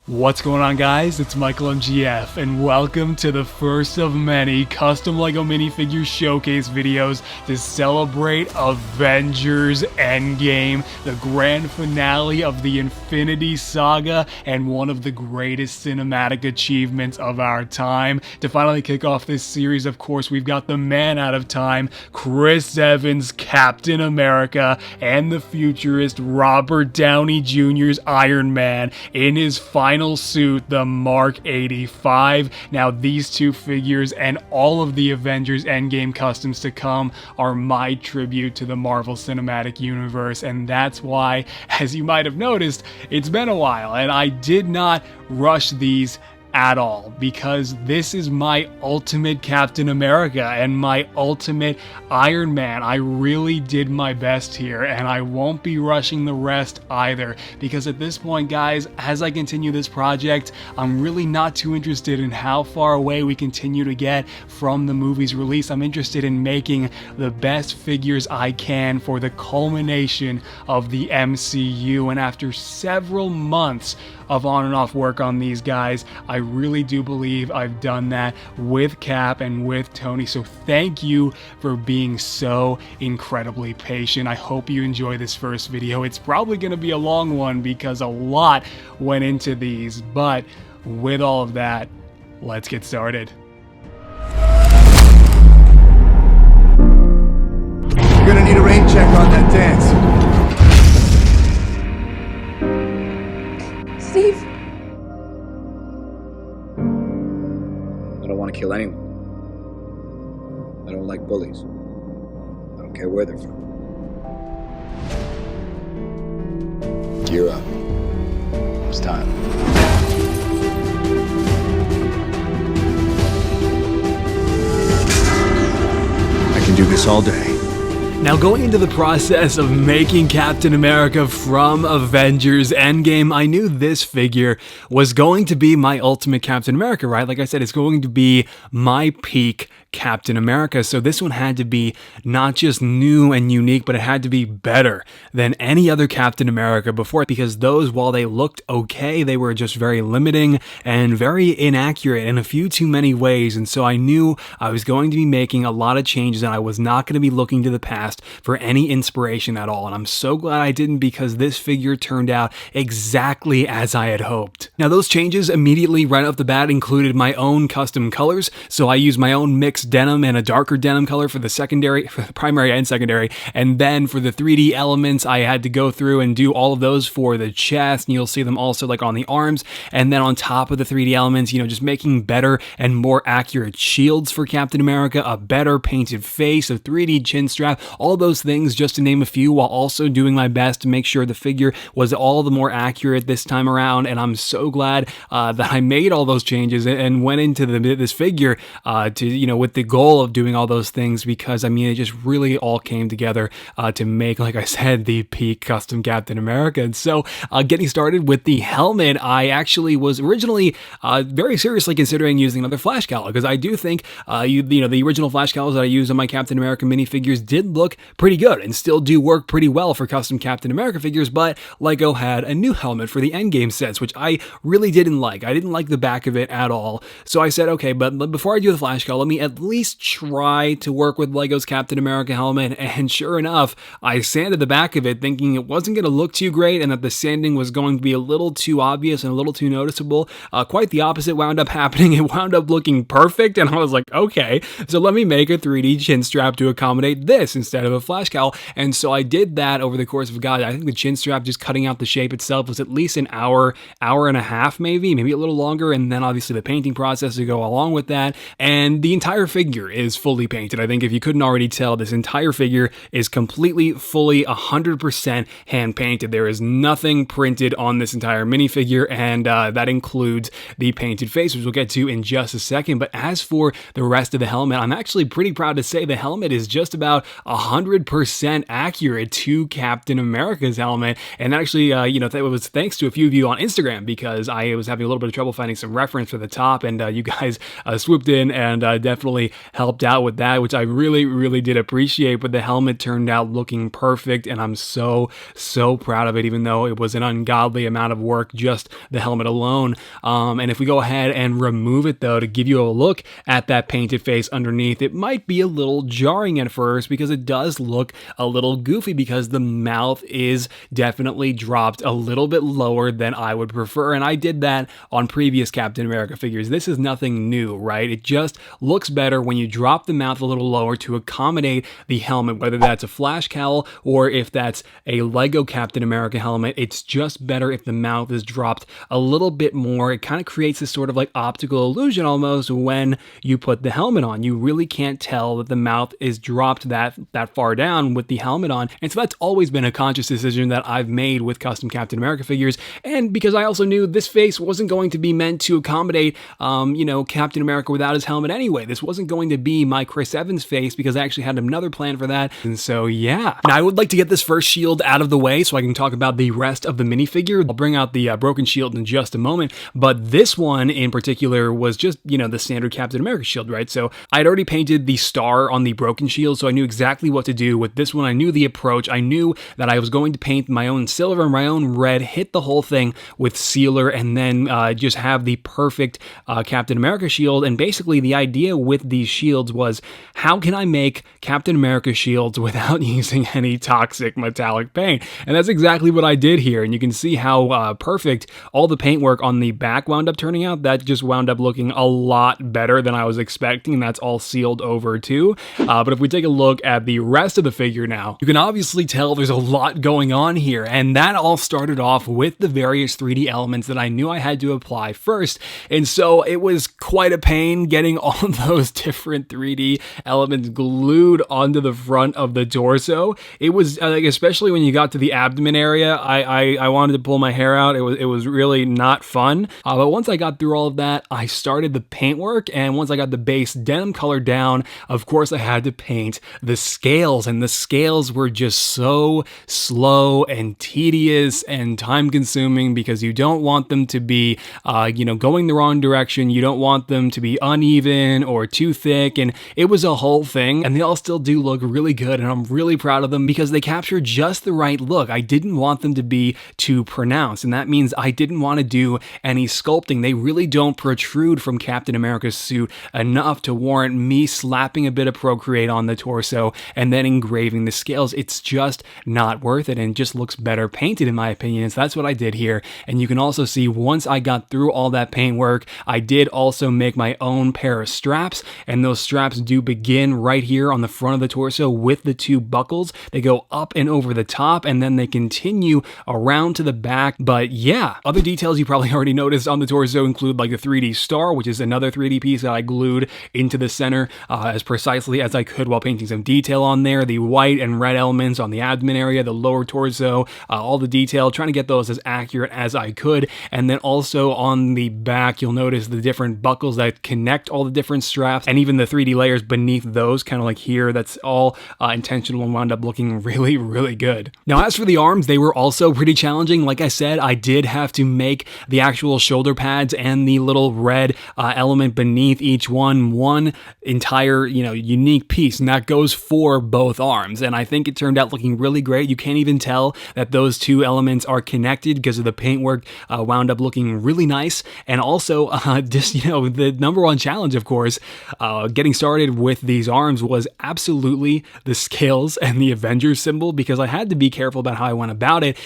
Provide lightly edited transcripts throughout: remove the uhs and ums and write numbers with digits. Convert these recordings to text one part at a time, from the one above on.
What's going on, guys? It's Michael MGF, and welcome to the first of many custom LEGO minifigure showcase videos to celebrate Avengers Endgame, the grand finale of the Infinity Saga, and one of the greatest cinematic achievements of our time. To finally kick off this series, of course, we've got the man out of time, Chris Evans, Captain America, and the futurist Robert Downey Jr.'s Iron Man in his final suit, the Mark 85. Now, these two figures and all of the Avengers Endgame customs to come are my tribute to the Marvel Cinematic Universe, and that's why, as you might have noticed, it's been a while, and I did not rush these at all, because this is my ultimate Captain America and my ultimate Iron Man. I really did my best here, and I won't be rushing the rest either, because at this point, guys, as I continue this project, I'm really not too interested in how far away we continue to get from the movie's release. I'm interested in making the best figures I can for the culmination of the MCU, and after several months of on and off work on these guys, I really do believe I've done that with Cap and with Tony. So thank you for being so incredibly patient. I hope you enjoy this first video. It's probably going to be a long one because a lot went into these, but with all of that, let's get started. You're gonna need a rain check on that dance. Steve. I don't want to kill anyone. I don't like bullies. I don't care where they're from. Gear up. It's time. I can do this all day. Now, going into the process of making Captain America from Avengers Endgame, I knew this figure was going to be my ultimate Captain America, right? Like I said, it's going to be my peak Captain America. So this one had to be not just new and unique, but it had to be better than any other Captain America before, because those, while they looked okay, they were just very limiting and very inaccurate in a few too many ways. And so I knew I was going to be making a lot of changes, and I was not going to be looking to the past for any inspiration at all. And I'm so glad I didn't, because this figure turned out exactly as I had hoped. Now, those changes immediately right off the bat included my own custom colors. So I used my own mixed denim and a darker denim color for the primary and secondary. And then for the 3D elements, I had to go through and do all of those for the chest, and you'll see them also like on the arms. And then on top of the 3D elements, just making better and more accurate shields for Captain America, a better painted face, a 3D chin strap, all those things, just to name a few, while also doing my best to make sure the figure was all the more accurate this time around. And I'm so glad that I made all those changes and went into this figure with the goal of doing all those things, because it just really all came together to make, like I said, the peak custom Captain America. And so getting started with the helmet, I actually was originally very seriously considering using another flash cowl, because I do think the original flash cowls that I used on my Captain America minifigures did look pretty good and still do work pretty well for custom Captain America figures. But LEGO had a new helmet for the Endgame sets, which I really didn't like. I didn't like the back of it at all. So I said, okay, but before I do the flash cowl, let me at least try to work with LEGO's Captain America helmet. And sure enough, I sanded the back of it thinking it wasn't going to look too great and that the sanding was going to be a little too obvious and a little too noticeable. Quite the opposite wound up happening. It wound up looking perfect, and I was like, okay, so let me make a 3D chin strap to accommodate this instead of a flash cowl. And so I did that over the course of, I think the chin strap, just cutting out the shape itself, was at least an hour and a half, maybe a little longer, and then obviously the painting process to go along with that. And the entire figure is fully painted. I think if you couldn't already tell, this entire figure is completely, fully, 100% hand painted. There is nothing printed on this entire minifigure, and that includes the painted face, which we'll get to in just a second. But as for the rest of the helmet, I'm actually pretty proud to say the helmet is just about 100% accurate to Captain America's helmet. And actually, that was thanks to a few of you on Instagram, because I was having a little bit of trouble finding some reference for the top, and you guys swooped in and definitely definitely helped out with that, which I really did appreciate. But the helmet turned out looking perfect, and I'm so proud of it, even though it was an ungodly amount of work, just the helmet alone. And if we go ahead and remove it though, to give you a look at that painted face underneath, it might be a little jarring at first because it does look a little goofy, because the mouth is definitely dropped a little bit lower than I would prefer. And I did that on previous Captain America figures. This is nothing new, right? It just looks better when you drop the mouth a little lower to accommodate the helmet, whether that's a flash cowl or if that's a Lego Captain America helmet. It's just better if the mouth is dropped a little bit more. It kind of creates this sort of like optical illusion almost when you put the helmet on. You really can't tell that the mouth is dropped that far down with the helmet on. And so that's always been a conscious decision that I've made with custom Captain America figures. And because I also knew this face wasn't going to be meant to accommodate, Captain America without his helmet anyway. This wasn't going to be my Chris Evans face, because I actually had another plan for that. And so, yeah. Now I would like to get this first shield out of the way so I can talk about the rest of the minifigure. I'll bring out the broken shield in just a moment, but this one in particular was just, the standard Captain America shield, right? So I'd already painted the star on the broken shield, so I knew exactly what to do with this one. I knew the approach. I knew that I was going to paint my own silver and my own red, hit the whole thing with sealer, and then just have the perfect Captain America shield. And basically the idea with these shields was, how can I make Captain America shields without using any toxic metallic paint? And that's exactly what I did here. And you can see how perfect all the paintwork on the back wound up turning out. That just wound up looking a lot better than I was expecting, and that's all sealed over too. But if we take a look at the rest of the figure now, you can obviously tell there's a lot going on here, and that all started off with the various 3D elements that I knew I had to apply first. And so it was quite a pain getting all those different 3D elements glued onto the front of the torso. It was especially when you got to the abdomen area, I wanted to pull my hair out. It was really not fun. But once I got through all of that, I started the paintwork, and once I got the base denim color down, of course I had to paint the scales, and the scales were just so slow and tedious and time consuming, because you don't want them to be going the wrong direction. You don't want them to be uneven or too thick, and it was a whole thing. And they all still do look really good, and I'm really proud of them because they capture just the right look. I didn't want them to be too pronounced, and that means I didn't want to do any sculpting. They really don't protrude from Captain America's suit enough to warrant me slapping a bit of Procreate on the torso and then engraving the scales. It's just not worth it, and just looks better painted in my opinion. So that's what I did here. And you can also see once I got through all that paint work, I did also make my own pair of straps, and those straps do begin right here on the front of the torso with the two buckles. They go up and over the top, and then they continue around to the back. But yeah, other details you probably already noticed on the torso include like the 3D star, which is another 3D piece that I glued into the center as precisely as I could while painting some detail on there. The white and red elements on the abdomen area, the lower torso, all the detail, trying to get those as accurate as I could. And then also on the back, you'll notice the different buckles that connect all the different straps, and even the 3D layers beneath those, kind of like here. That's all intentional and wound up looking really good. Now, as for the arms, they were also pretty challenging. Like I said, I did have to make the actual shoulder pads and the little red element beneath each one entire, unique piece, and that goes for both arms. And I think it turned out looking really great. You can't even tell that those two elements are connected because of the paintwork. Wound up looking really nice. And also, the number one challenge, of course, getting started with these arms was absolutely the scales and the Avengers symbol, because I had to be careful about how I went about it,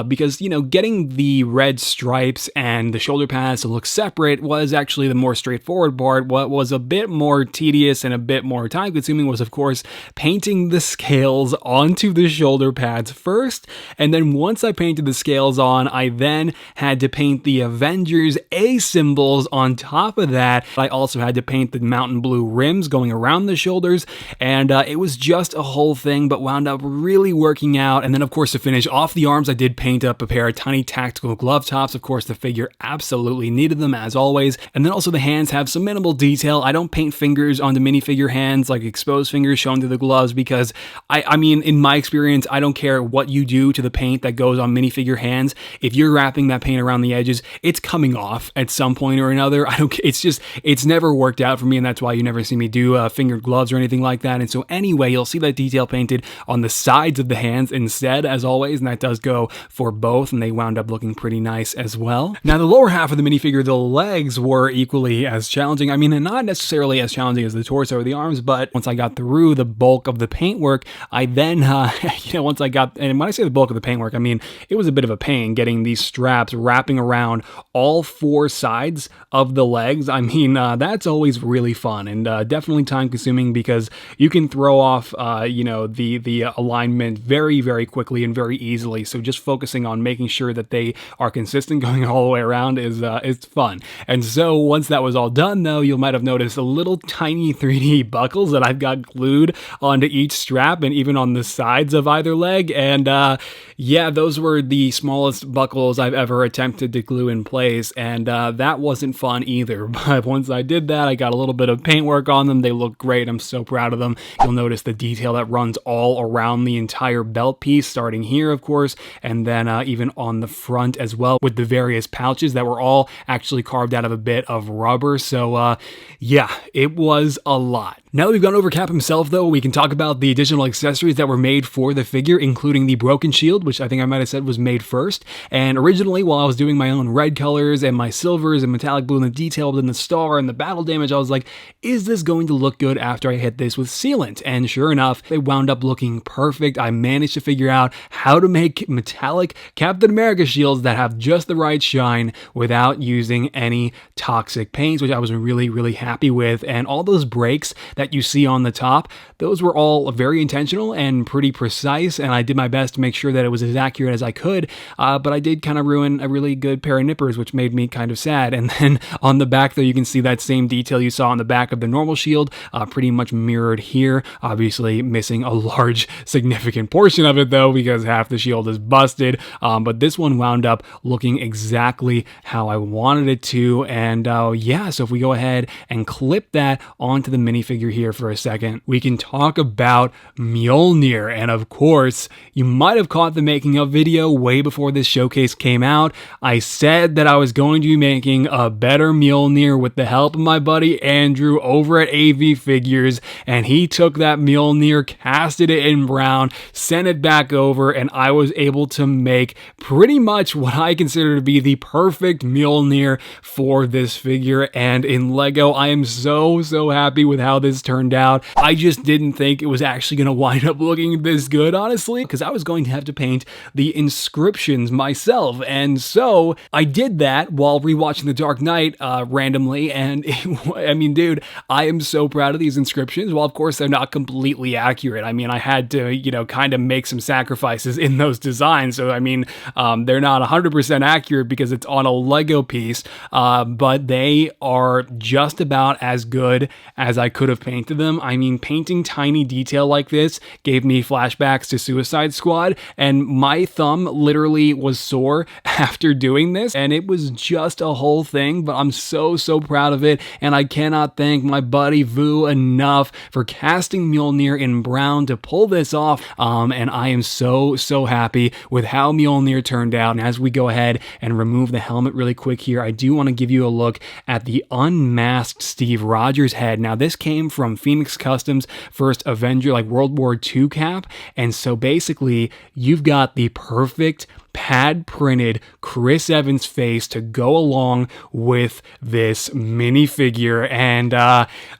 because, getting the red stripes and the shoulder pads to look separate was actually the more straightforward part. What was a bit more tedious and a bit more time consuming was, of course, painting the scales onto the shoulder pads first. And then once I painted the scales on, I then had to paint the Avengers A symbols on top of that. I also had to paint the mountain blue rims going around the shoulders, and it was just a whole thing, but wound up really working out. And then, of course, to finish off the arms, I did paint up a pair of tiny tactical glove tops. Of course, the figure absolutely needed them, as always. And then also the hands have some minimal detail. I don't paint fingers onto minifigure hands, like exposed fingers shown through the gloves, because I mean, in my experience, I don't care what you do to the paint that goes on minifigure hands. If you're wrapping that paint around the edges, it's coming off at some point or another. It's never worked out for me, and That's why you never see me do fingered gloves or anything like that. And so anyway, you'll see that detail painted on the sides of the hands instead, as always, and that does go for both, and they wound up looking pretty nice as well. Now, the lower half of the minifigure, the legs were equally as challenging. I mean, not necessarily as challenging as the torso or the arms, but once I got through the bulk of the paintwork, I then, once I got, and when I say the bulk of the paintwork, I mean, it was a bit of a pain getting these straps wrapping around all four sides of the legs. I mean, that's always really fun and definitely time consuming because you can throw off, the alignment very, very quickly and very easily. So just focusing on making sure that they are consistent going all the way around is fun. And so once that was all done, though, you might have noticed a little tiny 3D buckles that I've got glued onto each strap and even on the sides of either leg. And yeah, those were the smallest buckles I've ever attempted to glue in place, and that wasn't fun either. But once I did that, I got a little bit of paintwork on them. They look great. I'm so proud of them. You'll notice the detail that runs all around the entire belt piece, starting here, of course, and then even on the front as well, with the various pouches that were all actually carved out of a bit of rubber. So yeah, it was a lot. Now that we've gone over Cap himself, though, we can talk about the additional accessories that were made for the figure, including the broken shield, which I think I might have said was made first. And originally, while I was doing my own red colors and my silvers and metallic blue and the detail and the star and the battle damage, I was like, is this going to look good after I hit this with sealant? And sure enough, it wound up looking perfect. I managed to figure out how to make metallic Captain America shields that have just the right shine without using any toxic paints, which I was really, really happy with. And all those breaks that you see on the top, those were all very intentional and pretty precise, and I did my best to make sure that it was as accurate as I could, but I did kind of ruin a really good pair of nippers, which made me kind of sad. And then on the back, though, you can see that same detail you saw on the back of the normal shield, pretty much mirrored here, obviously missing a large significant portion of it, though, because half the shield is busted, but this one wound up looking exactly how I wanted it to. And yeah, so if we go ahead and clip that onto the minifigure here for a second, we can talk about Mjolnir. And of course, you might have caught the making of video way before this showcase came out. I said that I was going to be making a better Mjolnir with the help of my buddy Andrew over at AV Figures, and he took that Mjolnir, casted it in brown, sent it back over, and I was able to make pretty much what I consider to be the perfect Mjolnir for this figure. And in Lego, I am so happy with how this turned out. I just didn't think it was actually going to wind up looking this good, honestly, because I was going to have to paint the inscriptions myself. And so I did that while rewatching The Dark Knight randomly. And I mean, dude, I am so proud of these inscriptions. While of course they're not completely accurate. I mean, I had to, kind of make some sacrifices in those designs. So I mean, they're not 100% accurate because it's on a Lego piece, but they are just about as good as I could have painted them. I mean, painting tiny detail like this gave me flashbacks to Suicide Squad, and my thumb literally was sore after doing this, and it was just a whole thing, but I'm so proud of it, and I cannot thank my buddy Vu enough for casting Mjolnir in brown to pull this off, and I am so happy with how Mjolnir turned out. And as we go ahead and remove the helmet really quick here, I do want to give you a look at the unmasked Steve Rogers head. Now, this came from Phoenix Customs' first Avenger, like World War II cap, and so basically, you've got the perfect pad printed Chris Evans face to go along with this minifigure, and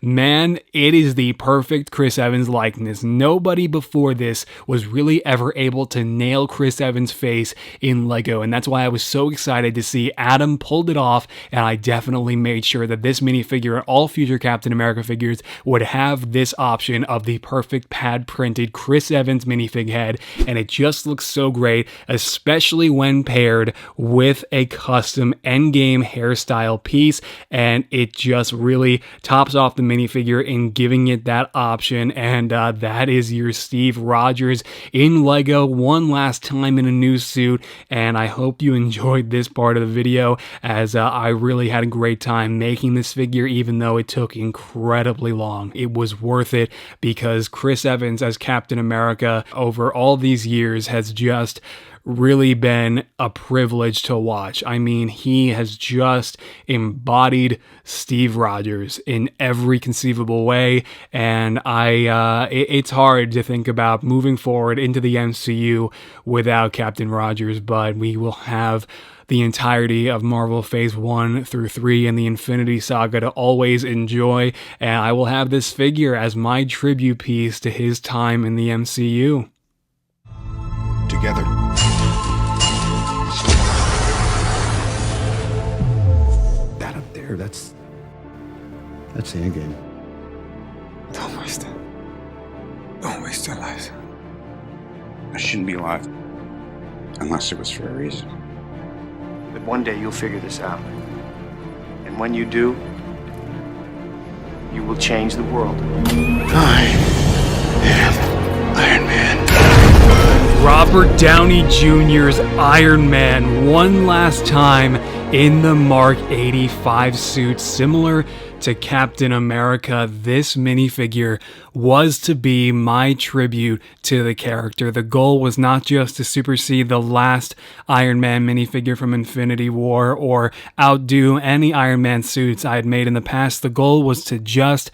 man, it is the perfect Chris Evans likeness. Nobody before this was really ever able to nail Chris Evans' face in Lego, and that's why I was so excited to see Adam pulled it off, and I definitely made sure that this minifigure and all future Captain America figures would have this option of the perfect pad printed Chris Evans minifig head, and it just looks so great, especially when paired with a custom Endgame hairstyle piece, and it just really tops off the minifigure in giving it that option. And that is your Steve Rogers in Lego one last time in a new suit, and I hope you enjoyed this part of the video, as I really had a great time making this figure, even though it took incredibly long. It was worth it because Chris Evans as Captain America over all these years has just really been a privilege to watch. I mean, he has just embodied Steve Rogers in every conceivable way, and it's hard to think about moving forward into the MCU without Captain Rogers, but we will have the entirety of Marvel Phase 1 through 3 and the Infinity Saga to always enjoy, and I will have this figure as my tribute piece to his time in the MCU. Together. That up there, that's the Endgame. Don't waste it. Don't waste your life. I shouldn't be alive. Unless it was for a reason. But one day you'll figure this out. And when you do, you will change the world. I am Iron Man. Robert Downey Jr.'s Iron Man one last time in the Mark 85 suit. Similar to Captain America, this minifigure was to be my tribute to the character. The goal was not just to supersede the last Iron Man minifigure from Infinity War or outdo any Iron Man suits I had made in the past. The goal was to just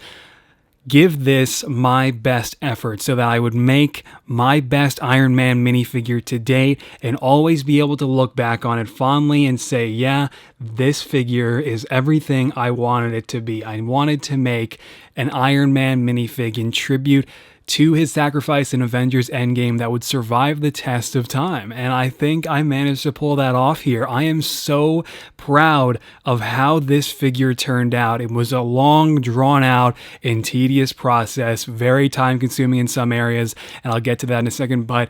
give this my best effort so that I would make my best Iron Man minifigure to date and always be able to look back on it fondly and say, yeah, this figure is everything I wanted it to be. I wanted to make an Iron Man minifig in tribute to his sacrifice in Avengers Endgame that would survive the test of time. And I think I managed to pull that off here. I am so proud of how this figure turned out. It was a long, drawn out, and tedious process, very time consuming in some areas, and I'll get to that in a second, but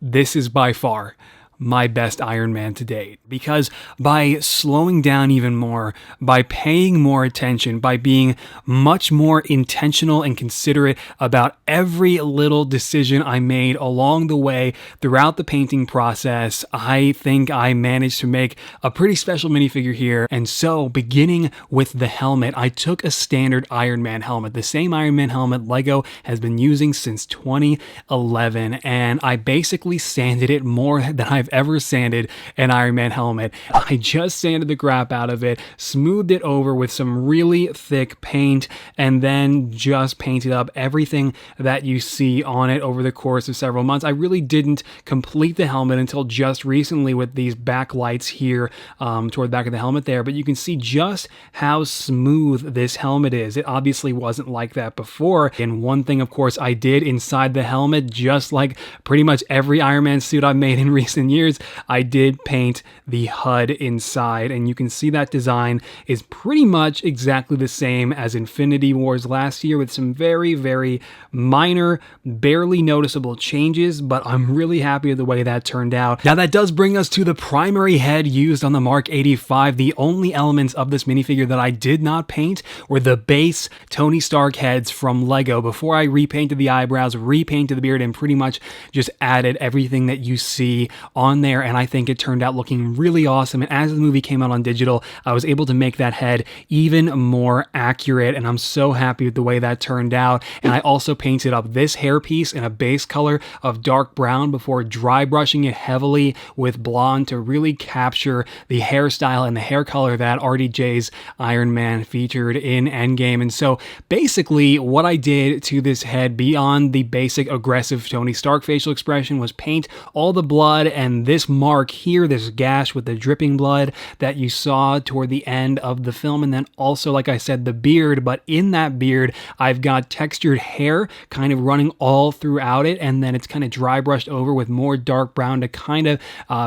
this is by far my best Iron Man to date, because by slowing down even more, by paying more attention, by being much more intentional and considerate about every little decision I made along the way throughout the painting process, I think I managed to make a pretty special minifigure here. And so, beginning with the helmet, I took a standard Iron Man helmet, the same Iron Man helmet Lego has been using since 2011, and I basically sanded it more than I've ever sanded an Iron Man helmet. I just sanded the crap out of it, smoothed it over with some really thick paint, and then just painted up everything that you see on it over the course of several months. I really didn't complete the helmet until just recently with these backlights here toward the back of the helmet there, but you can see just how smooth this helmet is. It obviously wasn't like that before, and one thing of course I did inside the helmet, just like pretty much every Iron Man suit I've made in recent years, I did paint the HUD inside, and you can see that design is pretty much exactly the same as Infinity Wars last year with some very, very minor, barely noticeable changes, but I'm really happy with the way that turned out. Now that does bring us to the primary head used on the Mark 85. The only elements of this minifigure that I did not paint were the base Tony Stark heads from Lego. Before I repainted the eyebrows, repainted the beard, and pretty much just added everything that you see on there, and I think it turned out looking really awesome. And as the movie came out on digital, I was able to make that head even more accurate, and I'm so happy with the way that turned out. And I also painted up this hairpiece in a base color of dark brown before dry brushing it heavily with blonde to really capture the hairstyle and the hair color that RDJ's Iron Man featured in Endgame. And so basically what I did to this head beyond the basic aggressive Tony Stark facial expression was paint all the blood and this mark here, this gash with the dripping blood that you saw toward the end of the film, and then also, like I said, the beard, but in that beard I've got textured hair kind of running all throughout it, and then it's kind of dry brushed over with more dark brown to kind of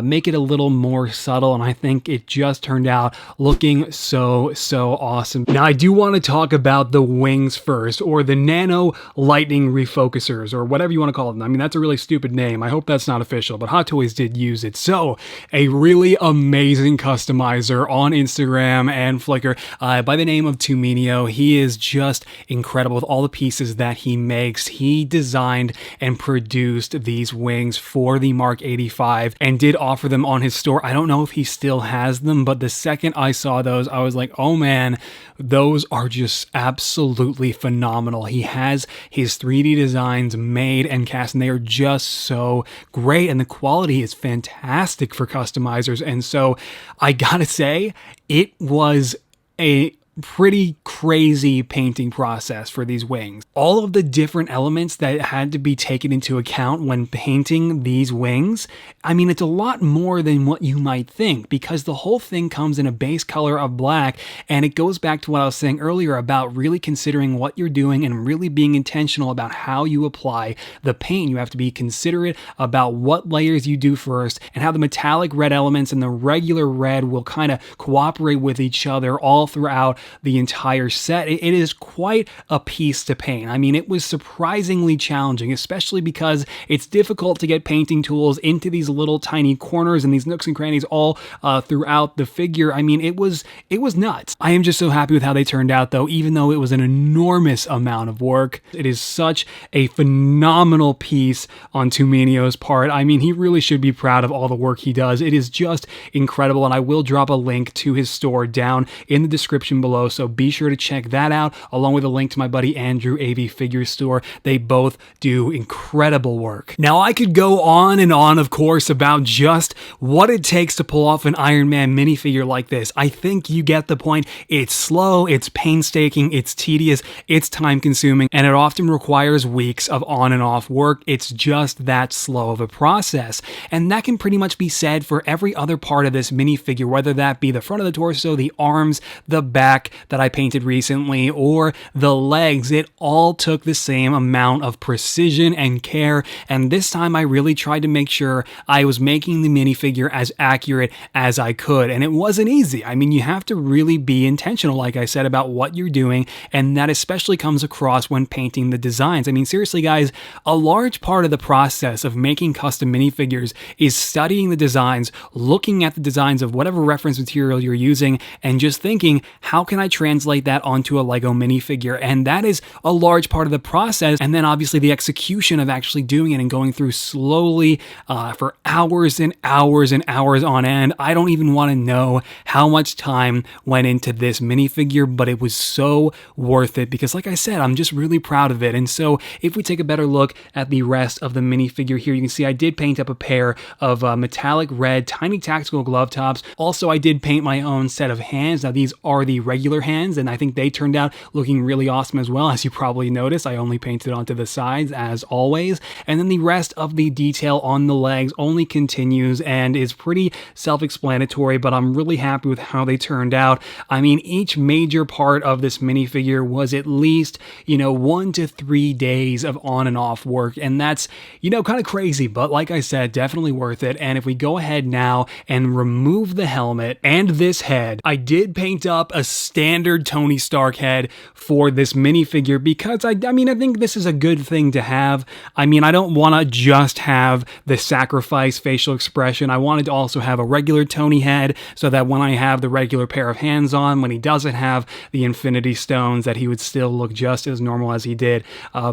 make it a little more subtle, and I think it just turned out looking so awesome. Now I do want to talk about the wings first, or the nano lightning refocusers, or whatever you want to call them. I mean, that's a really stupid name. I hope that's not official, but Hot Toys did use it. So, a really amazing customizer on Instagram and Flickr by the name of Tuminio. He is just incredible with all the pieces that he makes. He designed and produced these wings for the Mark 85 and did offer them on his store. I don't know if he still has them, but the second I saw those, I was like, oh man, those are just absolutely phenomenal. He has his 3D designs made and cast, and they are just so great, and the quality is fantastic. fantastic for customizers. And so I gotta say, it was a pretty crazy painting process for these wings. All of the different elements that had to be taken into account when painting these wings, I mean, it's a lot more than what you might think, because the whole thing comes in a base color of black, and it goes back to what I was saying earlier about really considering what you're doing and really being intentional about how you apply the paint. You have to be considerate about what layers you do first and how the metallic red elements and the regular red will kind of cooperate with each other all throughout the entire set. It is quite a piece to paint. I mean, it was surprisingly challenging, especially because it's difficult to get painting tools into these little tiny corners and these nooks and crannies all throughout the figure. I mean, it was nuts. I am just so happy with how they turned out, though, even though it was an enormous amount of work. It is such a phenomenal piece on Tuminio's part. I mean, he really should be proud of all the work he does. It is just incredible, and I will drop a link to his store down in the description below, so be sure to check that out, along with a link to my buddy Andrew AV Figure Store. They both do incredible work. Now, I could go on and on, of course, about just what it takes to pull off an Iron Man minifigure like this. I think you get the point. It's slow, it's painstaking, it's tedious, it's time-consuming, and it often requires weeks of on and off work. It's just that slow of a process. And that can pretty much be said for every other part of this minifigure, whether that be the front of the torso, the arms, the back that I painted recently, or the legs. It all took the same amount of precision and care, and this time I really tried to make sure I was making the minifigure as accurate as I could, and it wasn't easy. I mean, you have to really be intentional, like I said, about what you're doing, and that especially comes across when painting the designs. I mean, seriously, guys, a large part of the process of making custom minifigures is studying the designs, looking at the designs of whatever reference material you're using, and just thinking, how can I translate that onto a Lego minifigure? And that is a large part of the process. And then obviously the execution of actually doing it and going through slowly for hours and hours and hours on end. I don't even want to know how much time went into this minifigure, but it was so worth it because, like I said, I'm just really proud of it. And so if we take a better look at the rest of the minifigure here, you can see I did paint up a pair of metallic red tiny tactical glove tops. Also, I did paint my own set of hands. Now, these are the regular hands, and I think they turned out looking really awesome as well. As you probably noticed, I only painted onto the sides as always, and then the rest of the detail on the legs only continues and is pretty self-explanatory, but I'm really happy with how they turned out. I mean, each major part of this minifigure was at least, 1 to 3 days of on and off work, and that's, kind of crazy, but like I said, definitely worth it. And if we go ahead now and remove the helmet and this head, I did paint up a standard Tony Stark head for this minifigure because I think this is a good thing to have. I mean, I don't want to just have the sacrifice facial expression. I wanted to also have a regular Tony head so that when I have the regular pair of hands on, when he doesn't have the Infinity Stones, that he would still look just as normal as he did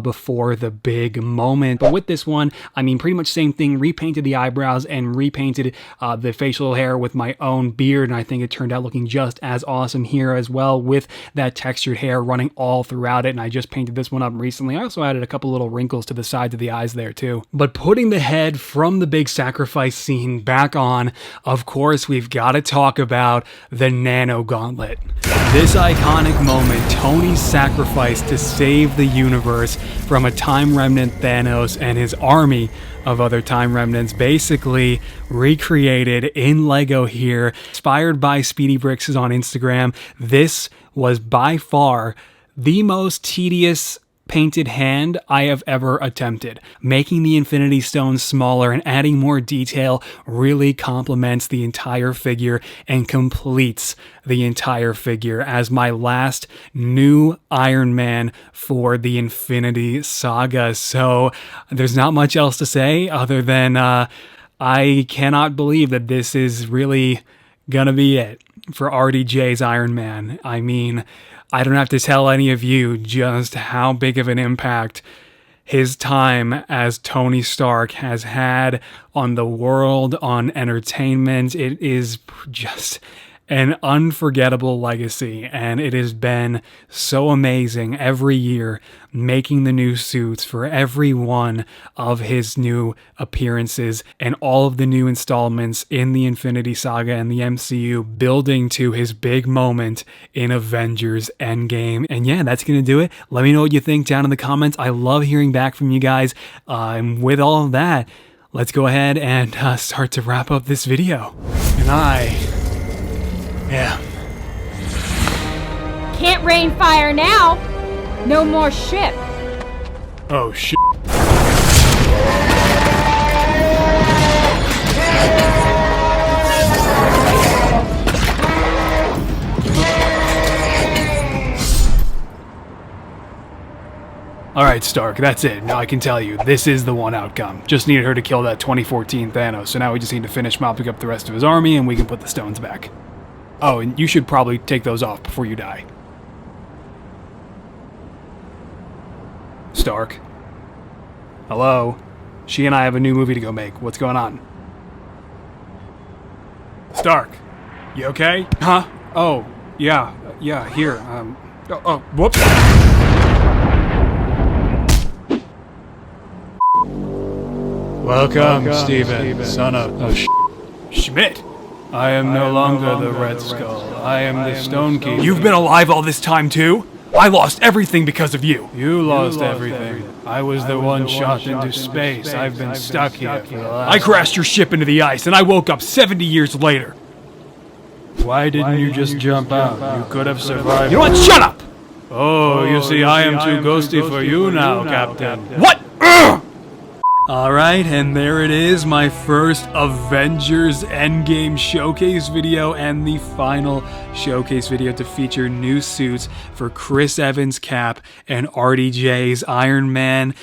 before the big moment. But with this one, I mean, pretty much same thing, repainted the eyebrows and repainted the facial hair with my own beard, and I think it turned out looking just as awesome here as well with that textured hair running all throughout it. And I just painted this one up recently. I also added a couple little wrinkles to the sides of the eyes there too. But putting the head from the big sacrifice scene back on, of course, we've got to talk about the Nano Gauntlet. This iconic moment, Tony's sacrifice to save the universe from a time remnant Thanos and his army of other time remnants, basically recreated in Lego here, inspired by Speedy Bricks on Instagram. This was by far the most tedious painted hand I have ever attempted. Making the Infinity Stones smaller and adding more detail really complements the entire figure and completes the entire figure as my last new Iron Man for the Infinity Saga. So there's not much else to say other than I cannot believe that this is really gonna be it for RDJ's Iron Man. I mean, I don't have to tell any of you just how big of an impact his time as Tony Stark has had on the world, on entertainment. It is just an unforgettable legacy, and it has been so amazing every year making the new suits for every one of his new appearances and all of the new installments in the Infinity Saga and the MCU, building to his big moment in Avengers Endgame. And yeah, that's gonna do it. Let me know what you think down in the comments. I love hearing back from you guys. And with all of that, let's go ahead and start to wrap up this video. And yeah. Can't rain fire now. No more ship. Oh shit. Alright, Stark, that's it. Now I can tell you, this is the one outcome. Just needed her to kill that 2014 Thanos, so now we just need to finish mopping up the rest of his army and we can put the stones back. Oh, and you should probably take those off before you die. Stark? Hello? She and I have a new movie to go make. What's going on? Stark? You okay? Huh? Oh, yeah, here, whoops. Welcome, Steven, son of Schmidt. I am no longer the Red Skull. I am the Stone Keeper. You've been alive all this time too? I lost everything because of you. You lost everything. I was the one shot into space. I've been stuck here for the last... I crashed your ship into the ice and I woke up 70 years later. Why didn't you just jump out? You could have survived. You know what? Shut up! Oh, you see, I am too ghosty for you now, Captain. What? Alright, and there it is, my first Avengers Endgame showcase video and the final showcase video to feature new suits for Chris Evans' Cap and RDJ's Iron Man.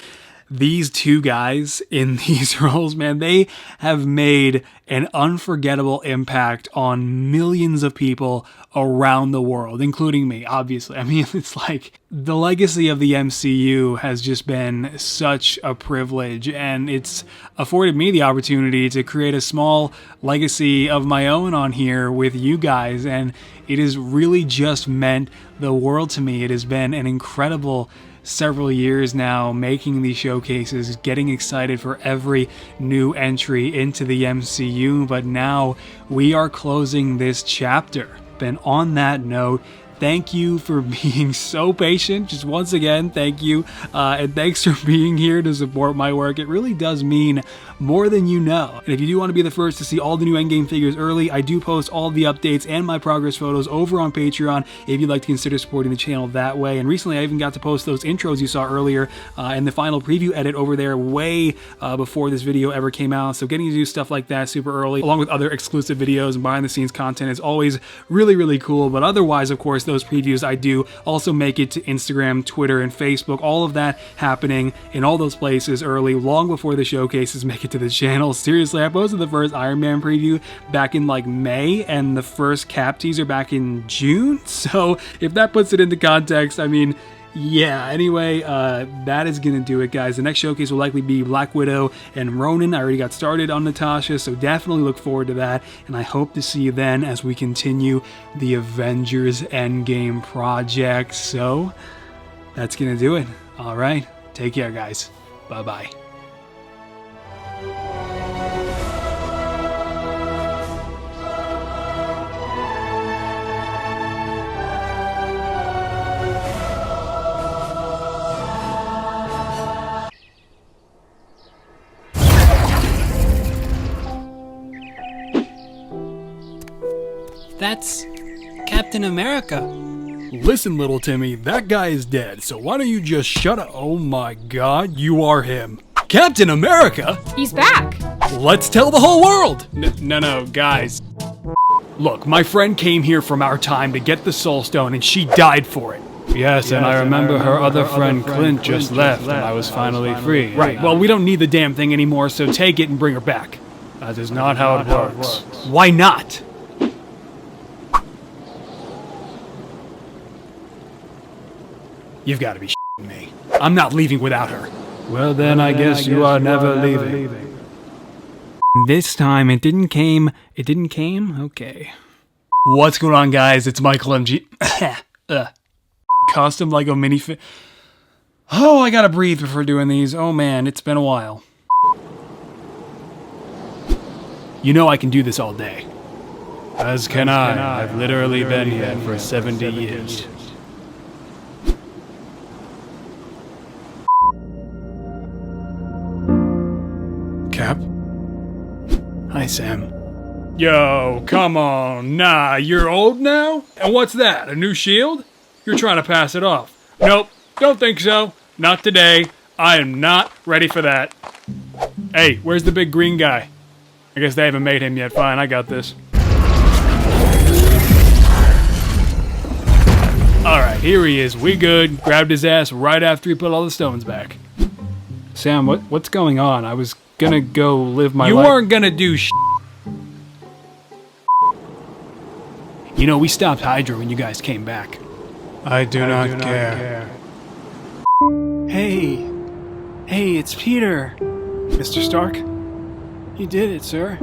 These two guys in these roles, man, they have made an unforgettable impact on millions of people around the world, including me, obviously. I mean, it's like the legacy of the MCU has just been such a privilege, and it's afforded me the opportunity to create a small legacy of my own on here with you guys, and it has really just meant the world to me. It has been an incredible several years now making these showcases, getting excited for every new entry into the MCU, but now we are closing this chapter. And on that note, thank you for being so patient. Just once again, thank you. And thanks for being here to support my work. It really does mean more than you know. And if you do want to be the first to see all the new Endgame figures early, I do post all the updates and my progress photos over on Patreon if you'd like to consider supporting the channel that way. And recently I even got to post those intros you saw earlier and the final preview edit over there way before this video ever came out. So getting to do stuff like that super early, along with other exclusive videos and behind the scenes content, is always really, really cool. But otherwise, of course, those previews I do also make it to Instagram, Twitter, and Facebook. All of that happening in all those places early, long before the showcases make it to the channel. Seriously, I posted the first Iron Man preview back in like May and the first Cap teaser back in June. So if that puts it into context, I mean, yeah, anyway, that is gonna do it, guys. The next showcase will likely be Black Widow and Ronan. I already got started on Natasha, so definitely look forward to that, and I hope to see you then as we continue the Avengers Endgame project. So that's gonna do it. All right, take care, guys. Bye-bye. That's Captain America. Listen, little Timmy, that guy is dead, so why don't you just shut up? Oh my god, you are him. Captain America? He's back. Let's tell the whole world. No, guys. Look, my friend came here from our time to get the Soul Stone, and she died for it. Yes, and I remember her other friend Clint just left, and I was finally free. Right, well, we don't need the damn thing anymore, so take it and bring her back. That is not how it works. Why not? You've got to be shitting me. I'm not leaving without her. Well, then I guess you are never leaving. This time it didn't came? Okay. What's going on, guys? It's Michael MG. Custom Lego minifig. Oh, I gotta breathe before doing these. Oh man, it's been a while. You know I can do this all day. As can I. I've literally been here for 70 years. Cap? Hi, Sam. Yo, come on. Nah, you're old now? And what's that, a new shield? You're trying to pass it off. Nope, don't think so. Not today. I am not ready for that. Hey, where's the big green guy? I guess they haven't made him yet. Fine, I got this. Alright, here he is. We good. Grabbed his ass right after he put all the stones back. Sam, what's going on? I was gonna go live my life. You weren't gonna do sh**. You know, we stopped Hydra when you guys came back. I do not care. Hey, it's Peter. Mr. Stark? You did it, sir.